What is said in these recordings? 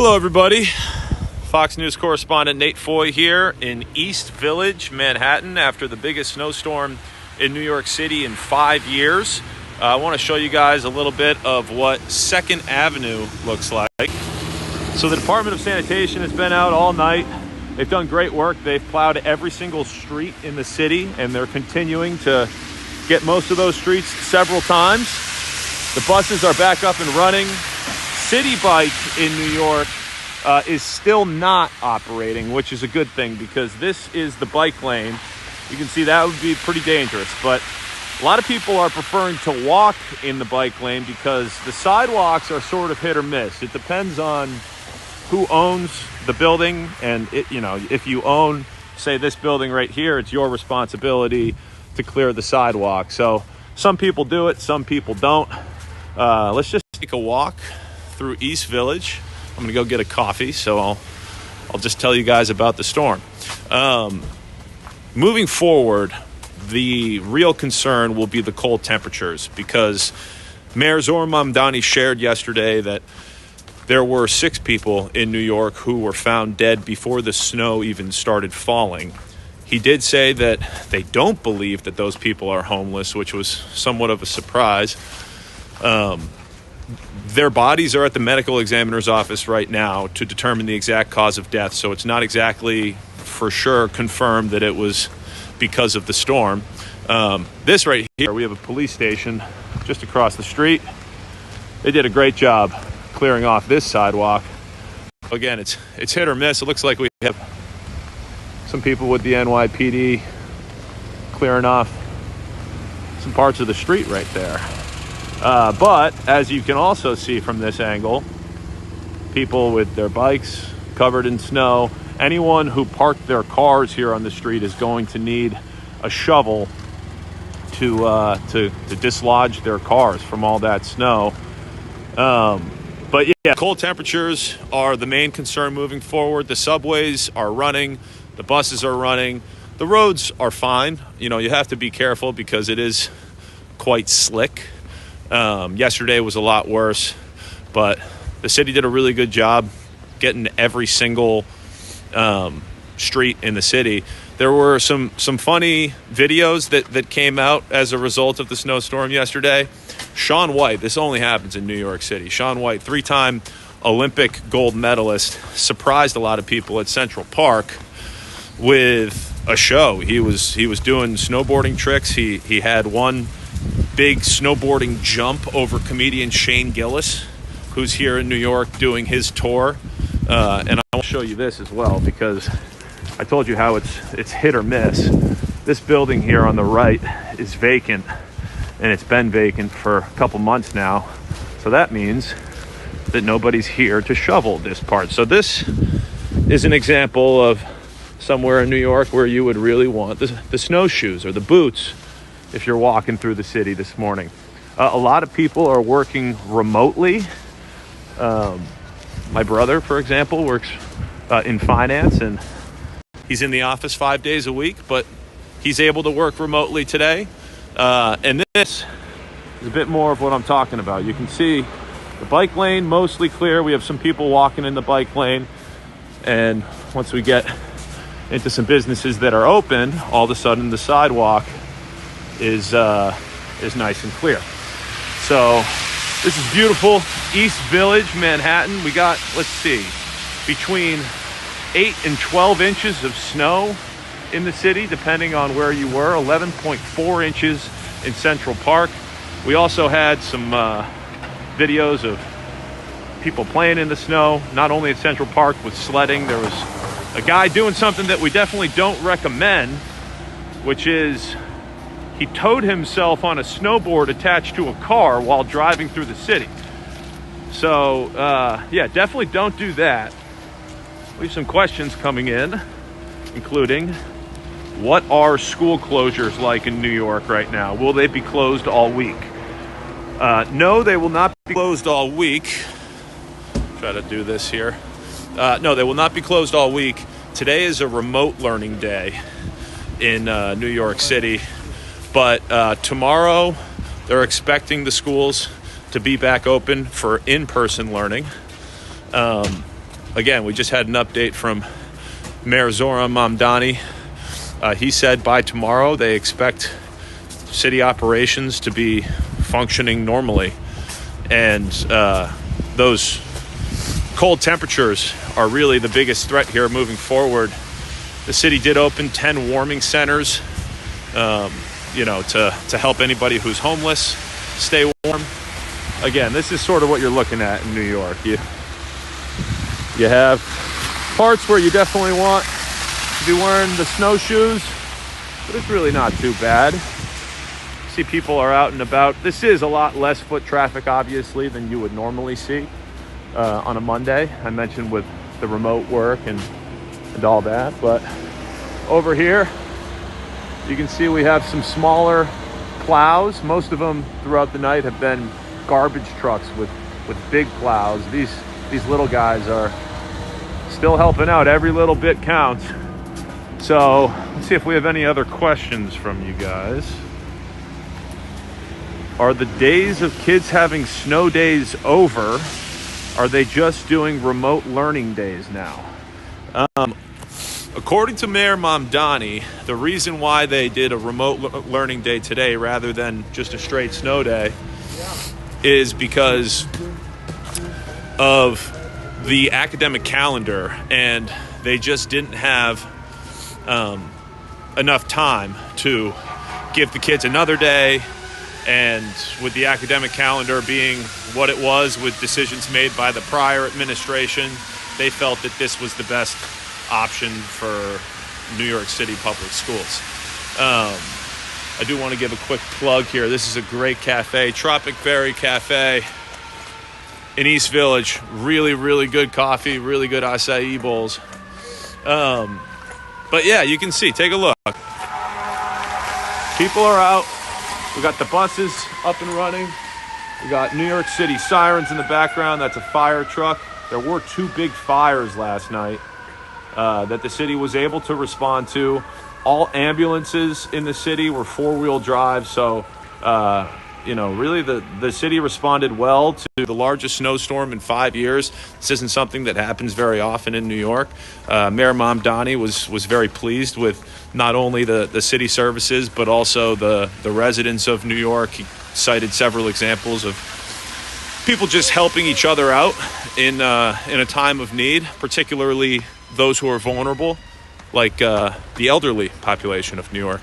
Hello, everybody. Fox News correspondent Nate Foy here in East Village, Manhattan, after the biggest snowstorm in New York City in 5 years. I want to show you guys a little bit of what 2nd Avenue looks like. So the Department of Sanitation has been out all night. They've done great work. They've plowed every single street in the city, and they're continuing to get most of those streets several times. The buses are back up and running. City Bike in New York is still not operating, which is a good thing because this is the bike lane. You can see that would be pretty dangerous, but a lot of people are preferring to walk in the bike lane because the sidewalks are sort of hit or miss. It depends on who owns the building, and if you own, say, this building right here, it's your responsibility to clear the sidewalk. So some people do it, some people don't. Let's just take a walk through East Village. I'm gonna go get a coffee, so I'll just tell you guys about the storm. Moving forward, the real concern will be the cold temperatures, because Mayor Zohar Mamdani shared yesterday that there were 6 people in New York who were found dead before the snow even started falling. He did say that they don't believe that those people are homeless, which was somewhat of a surprise. Their bodies are at the medical examiner's office right now to determine the exact cause of death, so it's not exactly for sure confirmed that it was because of the storm. This right here, we have a police station just across the street. They did a great job clearing off this sidewalk. Again, it's hit or miss. It looks like we have some people with the NYPD clearing off some parts of the street right there. But as you can also see from this angle, people with their bikes covered in snow. Anyone who parked their cars here on the street is going to need a shovel to dislodge their cars from all that snow. But yeah, cold temperatures are the main concern moving forward. The subways are running, the buses are running, the roads are fine. You have to be careful because it is quite slick. Yesterday was a lot worse, but the city did a really good job getting every single street in the city. There were some funny videos that came out as a result of the snowstorm yesterday. Shaun White, this only happens in New York City. Shaun White, 3-time Olympic gold medalist, surprised a lot of people at Central Park with a show. He was doing snowboarding tricks. He had one big snowboarding jump over comedian Shane Gillis, who's here in New York doing his tour. And I'll show you this as well, because I told you how it's hit or miss. This building here on the right is vacant, and it's been vacant for a couple months now. So that means that nobody's here to shovel this part. So this is an example of somewhere in New York where you would really want the snowshoes or the boots if you're walking through the city this morning. A lot of people are working remotely. My brother, for example, works in finance, and he's in the office 5 days a week, but he's able to work remotely today. And this is a bit more of what I'm talking about. You can see the bike lane mostly clear. We have some people walking in the bike lane. And once we get into some businesses that are open, all of a sudden the sidewalk is nice and clear. So this is beautiful East Village, Manhattan. We got, let's see, between 8 and 12 inches of snow in the city, depending on where you were. 11.4 inches in Central Park. We also had some videos of people playing in the snow, not only at Central Park with sledding. There was a guy doing something that we definitely don't recommend, which is he towed himself on a snowboard attached to a car while driving through the city. So, yeah, definitely don't do that. We have some questions coming in, including, what are school closures like in New York right now? Will they be closed all week? No, they will not be closed all week. Try to do this here. No, they will not be closed all week. Today is a remote learning day in New York City. But tomorrow, they're expecting the schools to be back open for in-person learning. again, we just had an update from Mayor Zoran Mamdani. He said by tomorrow they expect city operations to be functioning normally. And those cold temperatures are really the biggest threat here moving forward. The city did open 10 warming centers, to help anybody who's homeless stay warm. Again, this is sort of what you're looking at in New York. You have parts where you definitely want to be wearing the snowshoes, but it's really not too bad. See, people are out and about. This is a lot less foot traffic, obviously, than you would normally see on a Monday. I mentioned with the remote work and all that, but over here, you can see we have some smaller plows. Most of them throughout the night have been garbage trucks with big plows. These little guys are still helping out. Every little bit counts. So let's see if we have any other questions from you guys. Are the days of kids having snow days over? Are they just doing remote learning days now? According to Mayor Mamdani, the reason why they did a remote learning day today rather than just a straight snow day is because of the academic calendar, and they just didn't have enough time to give the kids another day. And with the academic calendar being what it was, with decisions made by the prior administration, they felt that this was the best option for New York City public schools. I do want to give a quick plug here. This is a great cafe, Tropic Berry Cafe in East Village. Really, really good coffee, really good acai bowls. But yeah, you can see, take a look. People are out. We got the buses up and running. We got New York City sirens in the background. That's a fire truck. There were 2 big fires last night that the city was able to respond to. All ambulances in the city were 4-wheel drive. So, really the city responded well to the largest snowstorm in 5 years. This isn't something that happens very often in New York. Mayor Mamdani was very pleased with not only the city services, but also the residents of New York. He cited several examples of people just helping each other out in a time of need, particularly those who are vulnerable, like the elderly population of New York.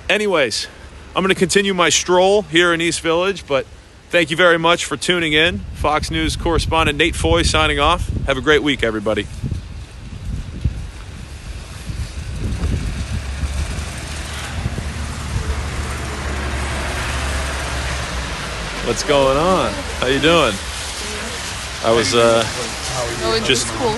Anyways, I'm going to continue my stroll here in East Village, but thank you very much for tuning in. Fox News correspondent Nate Foy signing off. Have a great week, everybody. What's going on? How you doing? I was just cool.